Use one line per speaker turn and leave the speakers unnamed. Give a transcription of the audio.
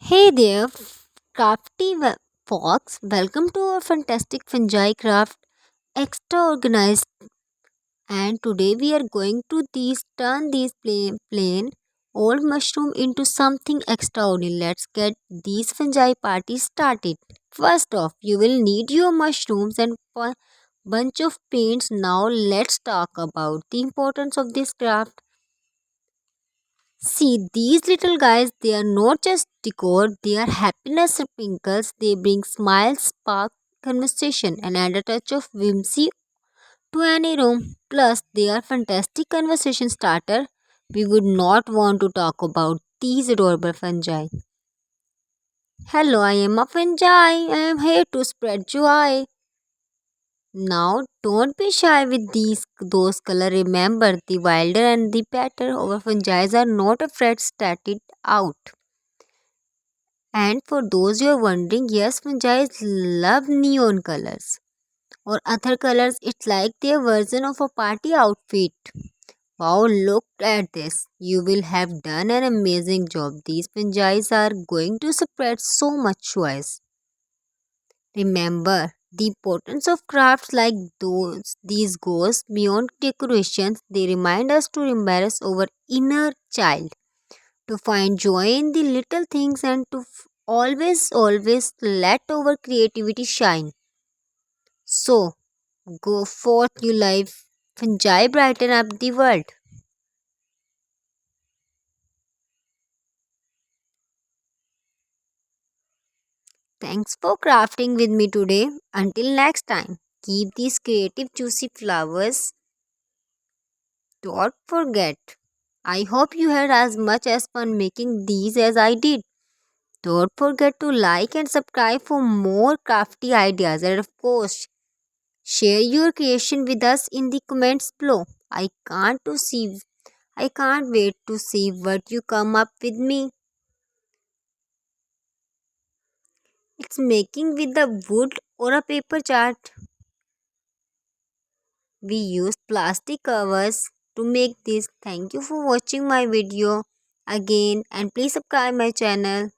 Hey there, crafty fox. Welcome to our fantastic fungi craft, extra organized. And today we are going to turn these plain old mushroom into something extraordinary. Let's get these fungi parties started. First off, you will need your mushrooms and bunch of paints. Now let's talk about the importance of this craft. See, these little guys, they are not just decor, they are happiness sprinkles. They bring smiles, spark conversation, and add a touch of whimsy to any room. Plus, they are fantastic conversation starter. We would not want to talk about these adorable fungi. Hello, I am a fungi. I am here to spread joy. Now, don't be shy with those color. Remember, the wilder and the better. Our fungi are not afraid. Stat it out. And for those you are wondering, yes, fungi love neon colors or other colors. It's like their version of a party outfit. Wow, look at this. You will have done an amazing job. These fungi are going to spread so much choice. Remember, the importance of crafts like these goes beyond decorations. They remind us to embrace our inner child, to find joy in the little things, and to always let our creativity shine. So, go forth, you life, fungi brighten up the world. Thanks for crafting with me today. Until next time, keep these creative, juicy flowers. Don't forget. I hope you had as much as fun making these as I did. Don't forget to like and subscribe for more crafty ideas, and of course, share your creation with us in the comments below. I can't wait to see what you come up with me. It's making with the wood or a paper chart. We used plastic covers to make this. Thank you for watching my video again, and please subscribe my channel.